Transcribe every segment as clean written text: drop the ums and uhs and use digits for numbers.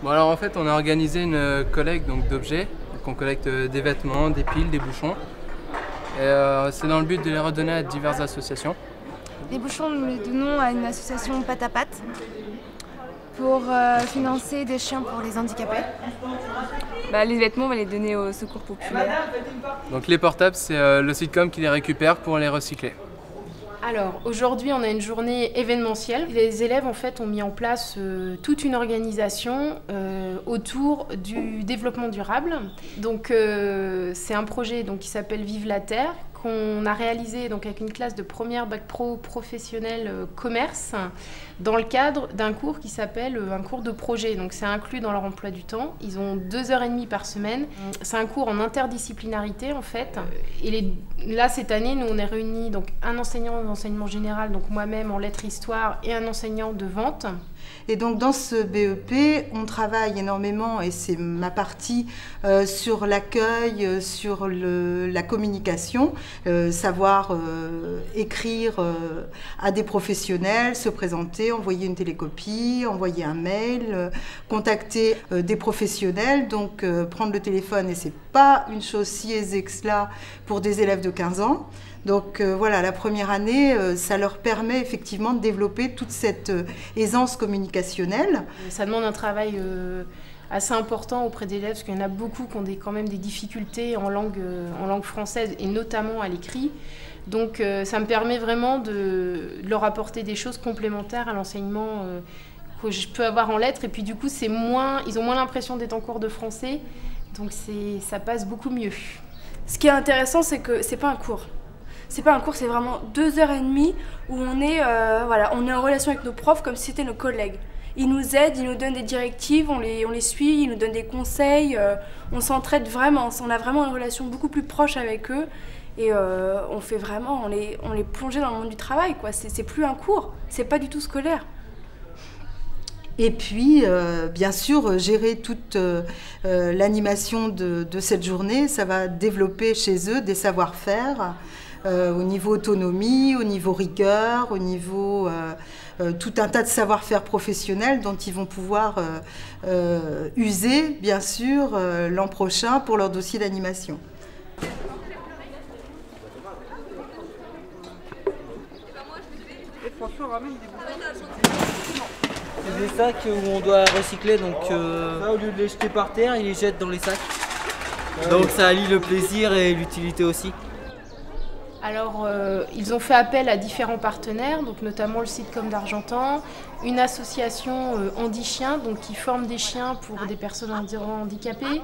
Bon alors en fait on a organisé une collecte d'objets, donc on collecte des vêtements, des piles, des bouchons. Et c'est dans le but de les redonner à diverses associations. Les bouchons, nous les donnons à une association Pâte à Pâte pour financer des chiens pour les handicapés. Les vêtements, on va les donner au secours populaire. Donc les portables, c'est le sitcom qui les récupère pour les recycler. Alors aujourd'hui on a une journée événementielle. Les élèves en fait ont mis en place toute une organisation autour du développement durable. Donc c'est un projet qui s'appelle Vive la Terre qu'on a réalisé avec une classe de première bac pro professionnel commerce dans le cadre d'un cours qui s'appelle un cours de projet. Donc c'est inclus dans leur emploi du temps. Ils ont 2h30 par semaine. C'est un cours en interdisciplinarité en fait. Et là cette année nous on est réunis un enseignant d'enseignement général, donc moi-même en lettres histoire, et un enseignant de vente. Et donc dans ce BEP, on travaille énormément, et c'est ma partie, sur l'accueil, sur la communication, savoir écrire à des professionnels, se présenter, envoyer une télécopie, envoyer un mail, contacter des professionnels, donc prendre le téléphone, et c'est pas une chose si aisée que cela pour des élèves de 15 ans. Donc voilà, la première année, ça leur permet effectivement de développer toute cette aisance communicationnelle. Ça demande un travail assez important auprès des élèves, parce qu'il y en a beaucoup qui ont quand même des difficultés en langue française, et notamment à l'écrit. Donc ça me permet vraiment de leur apporter des choses complémentaires à l'enseignement que je peux avoir en lettres. Et puis du coup, ils ont moins l'impression d'être en cours de français, donc ça passe beaucoup mieux. Ce qui est intéressant, c'est que c'est pas un cours. C'est pas un cours, c'est vraiment 2h30 où on est en relation avec nos profs comme si c'était nos collègues. Ils nous aident, ils nous donnent des directives, on les suit, ils nous donnent des conseils, on s'entraide vraiment, on a vraiment une relation beaucoup plus proche avec eux, et on les plonge dans le monde du travail, quoi. C'est plus un cours, c'est pas du tout scolaire. Et puis, bien sûr, gérer toute l'animation de cette journée, ça va développer chez eux des savoir-faire, au niveau autonomie, au niveau rigueur, au niveau tout un tas de savoir-faire professionnels dont ils vont pouvoir user, bien sûr, l'an prochain pour leur dossier d'animation. C'est des sacs où on doit recycler, donc ça, au lieu de les jeter par terre, ils les jettent dans les sacs. Donc ça allie le plaisir et l'utilité aussi. Alors, ils ont fait appel à différents partenaires, donc notamment le sitcom d'Argentan, une association Handi-Chiens, qui forme des chiens pour des personnes handicapées.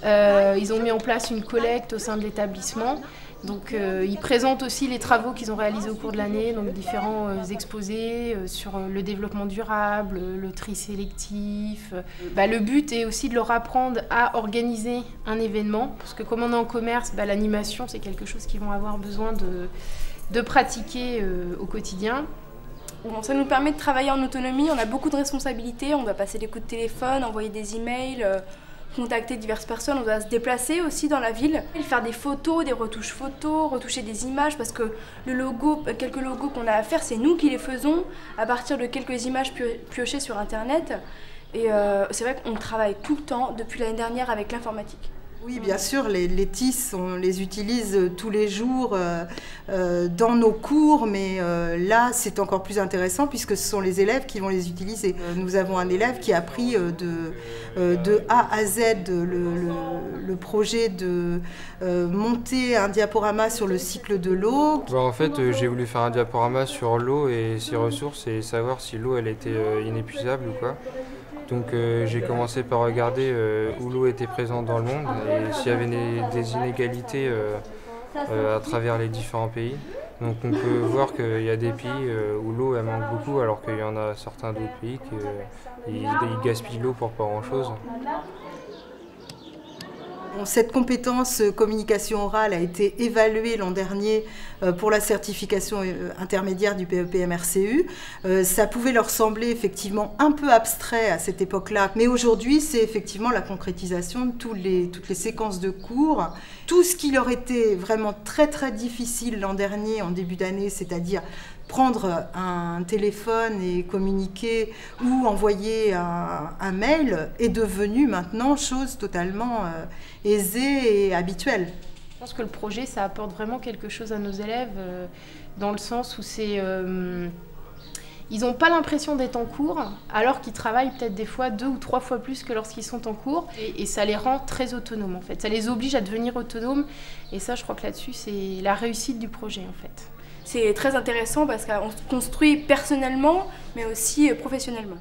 Ils ont mis en place une collecte au sein de l'établissement. Donc, ils présentent aussi les travaux qu'ils ont réalisés au cours de l'année, donc différents exposés sur le développement durable, le tri sélectif. Le but est aussi de leur apprendre à organiser un événement, parce que comme on est en commerce, l'animation c'est quelque chose qu'ils vont avoir besoin de pratiquer au quotidien. Bon, ça nous permet de travailler en autonomie, on a beaucoup de responsabilités, on doit passer des coups de téléphone, envoyer des emails, contacter diverses personnes, on doit se déplacer aussi dans la ville, faire des photos, des retouches photos, retoucher des images, parce que quelques logos qu'on a à faire, c'est nous qui les faisons à partir de quelques images piochées sur internet. Et c'est vrai qu'on travaille tout le temps depuis l'année dernière avec l'informatique. Oui, bien sûr, les TIS, on les utilise tous les jours dans nos cours, mais là, c'est encore plus intéressant puisque ce sont les élèves qui vont les utiliser. Nous avons un élève qui a appris de A à Z le projet de monter un diaporama sur le cycle de l'eau. En fait, j'ai voulu faire un diaporama sur l'eau et ses ressources et savoir si l'eau elle était inépuisable ou quoi. Donc j'ai commencé par regarder où l'eau était présente dans le monde et s'il y avait des inégalités à travers les différents pays. Donc on peut voir qu'il y a des pays où l'eau elle manque beaucoup alors qu'il y en a certains d'autres pays qui gaspillent l'eau pour pas grand chose. Cette compétence communication orale a été évaluée l'an dernier pour la certification intermédiaire du BEP-MRCU. Ça pouvait leur sembler effectivement un peu abstrait à cette époque-là, mais aujourd'hui c'est effectivement la concrétisation de toutes les séquences de cours. Tout ce qui leur était vraiment très très difficile l'an dernier en début d'année, c'est-à-dire prendre un téléphone et communiquer ou envoyer un mail est devenu maintenant chose totalement aisée et habituelle. Je pense que le projet, ça apporte vraiment quelque chose à nos élèves, dans le sens où c'est... ils n'ont pas l'impression d'être en cours, alors qu'ils travaillent peut-être des fois 2 ou 3 fois plus que lorsqu'ils sont en cours. Et ça les rend très autonomes, en fait. Ça les oblige à devenir autonomes. Et ça, je crois que là-dessus, c'est la réussite du projet, en fait. C'est très intéressant parce qu'on se construit personnellement, mais aussi professionnellement.